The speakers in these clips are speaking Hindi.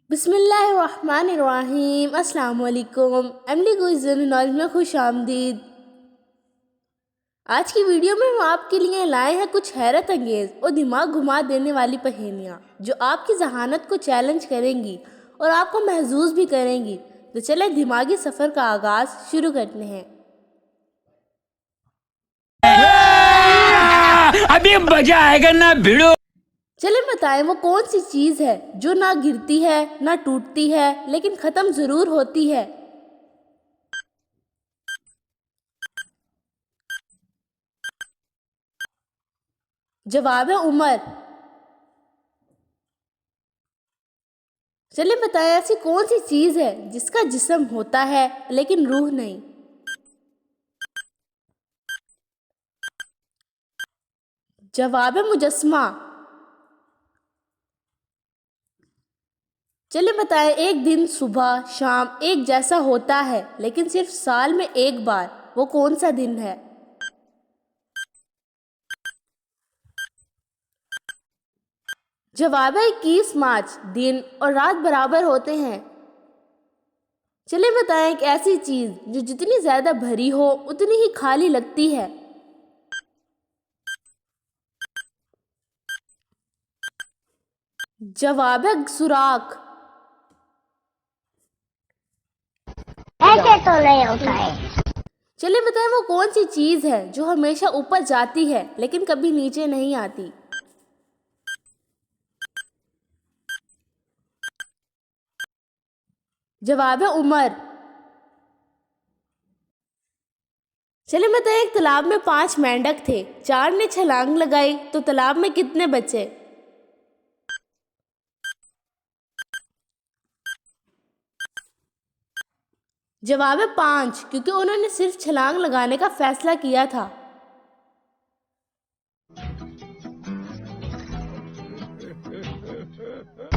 बिस्मिल्लाहिर्रहमानिर्रहीम। अस्सलाम वालेकुम। एमली गुइजन नॉलेज में खुश आमदीद। आज की वीडियो में हम आपके लिए लाए हैं कुछ हैरत अंगेज़ और दिमाग घुमा देने वाली पहेलियाँ जो आपकी जहानत को चैलेंज करेंगी और आपको महसूस भी करेंगी। तो चले दिमागी सफ़र का आगाज़ शुरू करते हैं। अभी मजा आएगा ना भिड़ो। चले बताएं वो कौन सी चीज़ है जो ना गिरती है ना टूटती है लेकिन ख़त्म ज़रूर होती है। जवाब है उम्र। चलिए बताएं ऐसी कौन सी चीज़ है जिसका जिस्म होता है लेकिन रूह नहीं। जवाब है मुजस्मा। चलिए बताएं एक दिन सुबह शाम एक जैसा होता है लेकिन सिर्फ साल में एक बार, वो कौन सा दिन है। जवाब है 21 मार्च। दिन और रात बराबर होते हैं। चलिए बताएं एक ऐसी चीज़ जो जितनी ज़्यादा भरी हो उतनी ही खाली लगती है। जवाब है सुराख। ऐसे तो नहीं होता है। चलिए बताएं वो कौन सी चीज़ है जो हमेशा ऊपर जाती है लेकिन कभी नीचे नहीं आती। जवाब है उम्र। चलिए बताएं एक तालाब में 5 मेंढक थे, 4 ने छलांग लगाई तो तालाब में कितने बचे। जवाब है 5, क्योंकि उन्होंने सिर्फ छलांग लगाने का फैसला किया था।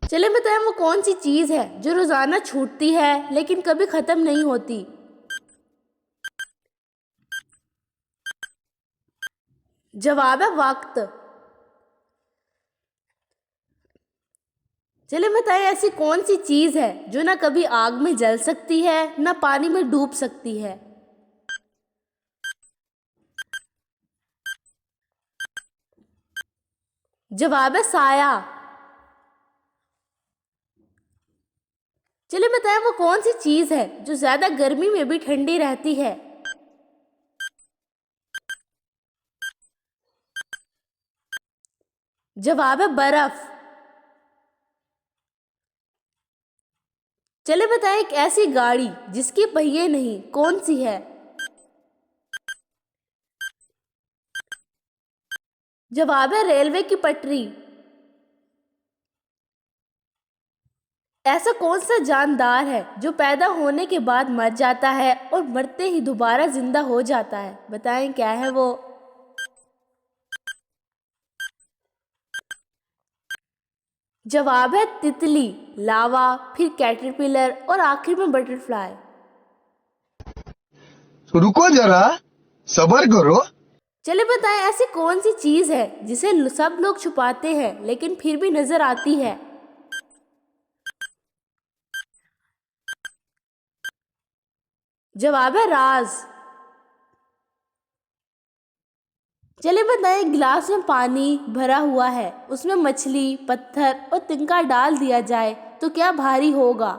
चलिए बताएं वो कौन सी चीज़ है जो रोज़ाना छूटती है लेकिन कभी ख़त्म नहीं होती। जवाब है वक्त। चलिए बताएं ऐसी कौन सी चीज़ है जो ना कभी आग में जल सकती है ना पानी में डूब सकती है। जवाब है साया। चलिए बताएं वो कौन सी चीज़ है जो ज़्यादा गर्मी में भी ठंडी रहती है। जवाब है बर्फ। चलिए बताएं एक ऐसी गाड़ी जिसके पहिए नहीं, कौन सी है। जवाब है रेलवे की पटरी। ऐसा कौन सा जानदार है जो पैदा होने के बाद मर जाता है और मरते ही दोबारा जिंदा हो जाता है। बताएं क्या है वो। जवाब है तितली, लावा, फिर कैटरपिलर और आखिर में बटरफ्लाई। तो रुको जरा, सब्र करो। चलिए बताएं ऐसी कौन सी चीज़ है जिसे सब लोग छुपाते हैं लेकिन फिर भी नजर आती है। जवाब है राज। चलिए बताएं गिलास में पानी भरा हुआ है, उसमें मछली, पत्थर और तिनका डाल दिया जाए तो क्या भारी होगा।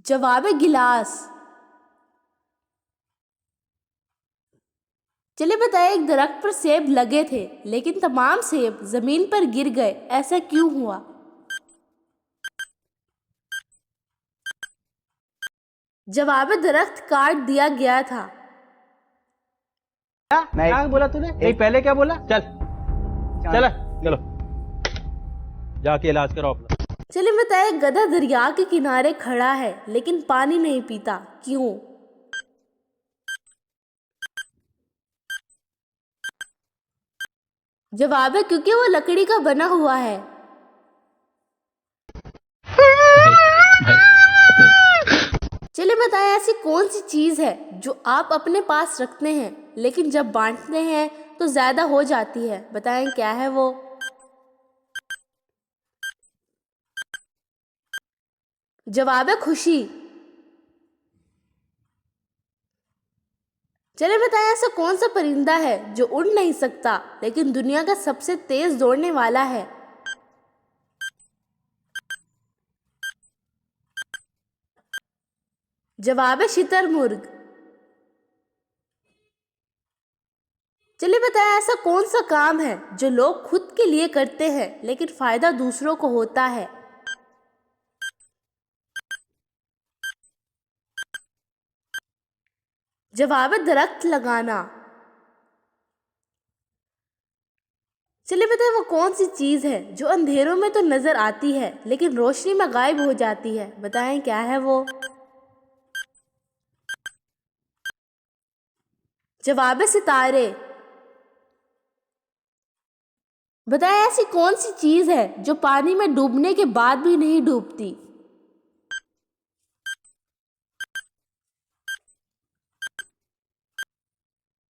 जवाब है गिलास। चलिए बताएं एक दरख्त पर सेब लगे थे लेकिन तमाम सेब जमीन पर गिर गए, ऐसा क्यों हुआ। जवाब है दरख्त काट दिया गया था। क्या बोला तूने? नहीं पहले क्या बोला? चल चल चलो जाके इलाज कराओ अपना। चलिए बताएं गधा दरिया के किनारे खड़ा है लेकिन पानी नहीं पीता, क्यों। जवाब है क्योंकि वो लकड़ी का बना हुआ है। चलिए बताएं ऐसी कौन सी चीज़ है जो आप अपने पास रखते हैं लेकिन जब बांटते हैं तो ज़्यादा हो जाती है। बताएं क्या है वो। जवाब है खुशी। चलिए बताएं ऐसा कौन सा परिंदा है जो उड़ नहीं सकता लेकिन दुनिया का सबसे तेज दौड़ने वाला है। जवाब है शुतुरमुर्ग। चलिए बताएं ऐसा कौन सा काम है जो लोग खुद के लिए करते हैं लेकिन फायदा दूसरों को होता है। जवाब है दरख्त लगाना। चलिए बताएं वो कौन सी चीज है जो अंधेरों में तो नजर आती है लेकिन रोशनी में गायब हो जाती है। बताएं क्या है वो। जवाब है सितारे। बताएं ऐसी कौन सी चीज है जो पानी में डूबने के बाद भी नहीं डूबती।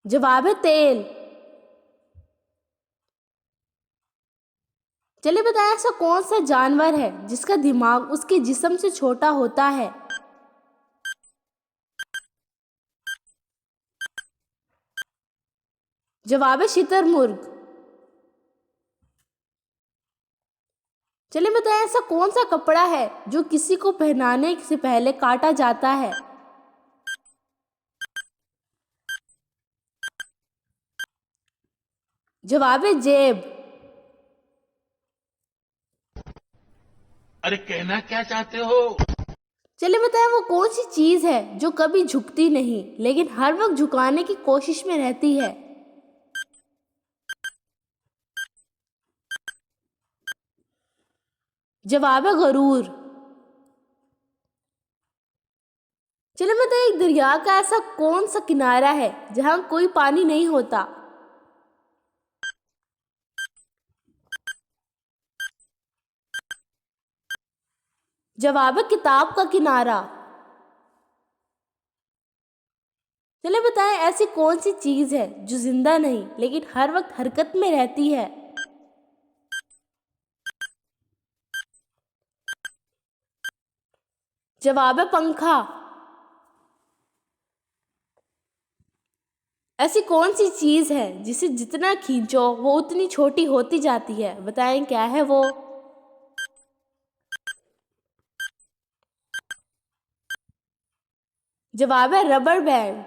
जवाब है तेल। चलिए बताएं ऐसा कौन सा जानवर है जिसका दिमाग उसके जिस्म से छोटा होता है। जवाब है शुतुरमुर्ग। चलिए बताएं ऐसा कौन सा कपड़ा है जो किसी को पहनाने से पहले काटा जाता है। जवाब है जेब। अरे कहना क्या चाहते हो? चलिए बताएं वो कौन सी चीज है जो कभी झुकती नहीं लेकिन हर वक्त झुकाने की कोशिश में रहती है। जवाब है गरूर। चलिए बताएं एक दरिया का ऐसा कौन सा किनारा है जहां कोई पानी नहीं होता। जवाब है किताब का किनारा। चलिए बताएं ऐसी कौन सी चीज है जो जिंदा नहीं लेकिन हर वक्त हरकत में रहती है। जवाब है पंखा। ऐसी कौन सी चीज है जिसे जितना खींचो वो उतनी छोटी होती जाती है। बताएं क्या है वो। जवाब है रबर बैंड।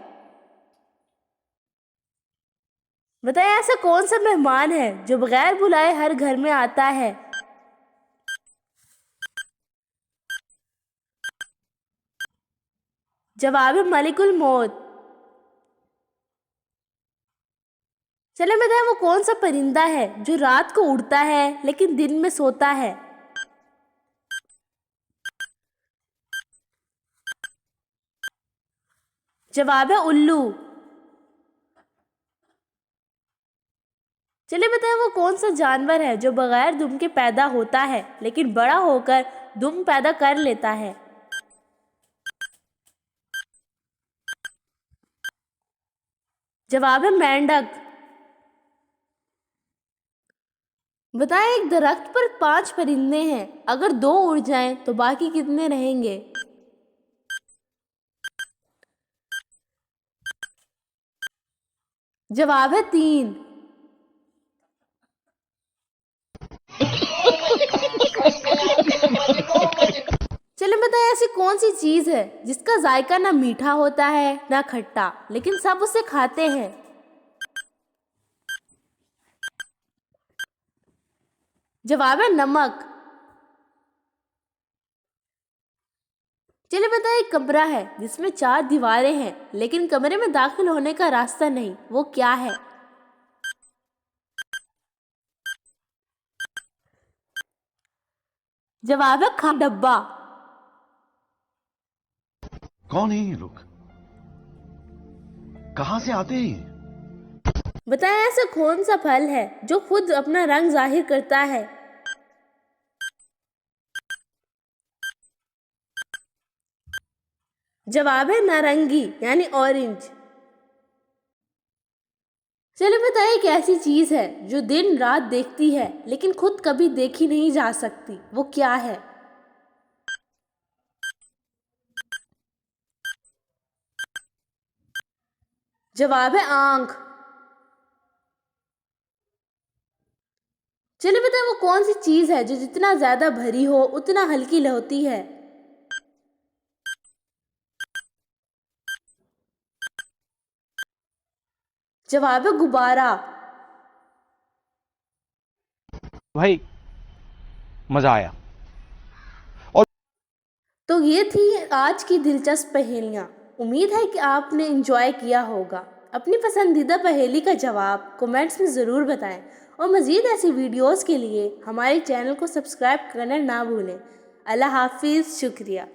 बताएं ऐसा कौन सा मेहमान है जो बगैर बुलाए हर घर में आता है। जवाब है मलिकुल मौत। चले बताएं वो कौन सा परिंदा है जो रात को उड़ता है लेकिन दिन में सोता है। जवाब है उल्लू। चलिए बताएं वो कौन सा जानवर है जो बगैर दुम के पैदा होता है लेकिन बड़ा होकर दुम पैदा कर लेता है। जवाब है मेंढक। बताएं एक दरख्त पर 5 परिंदे हैं, अगर 2 उड़ जाएं तो बाकी कितने रहेंगे। जवाब है 3। चलिए बताएं ऐसी कौन सी चीज है जिसका जायका ना मीठा होता है ना खट्टा लेकिन सब उसे खाते हैं। जवाब है नमक। चलिए बताएं एक कमरा है जिसमें 4 दीवारें हैं लेकिन कमरे में दाखिल होने का रास्ता नहीं, वो क्या है। जवाब है खाली डब्बा। कौन है ये लोग? कहां से आते हैं? बताएं ऐसा कौन सा फल है जो खुद अपना रंग जाहिर करता है। जवाब है नारंगी यानी ऑरेंज। चलिए बताइए एक ऐसी चीज है जो दिन रात देखती है लेकिन खुद कभी देखी नहीं जा सकती, वो क्या है। जवाब है आंख। चलिए बताएं वो कौन सी चीज है जो जितना ज्यादा भरी हो उतना हल्की होती है। जवाब है गुब्बारा। भाई मजा आया। तो ये थी आज की दिलचस्प पहेलियाँ। उम्मीद है कि आपने एंजॉय किया होगा। अपनी पसंदीदा पहेली का जवाब कमेंट्स में ज़रूर बताएं और मज़ीद ऐसी वीडियोस के लिए हमारे चैनल को सब्सक्राइब करना ना भूलें। अल्लाह हाफिज़, शुक्रिया।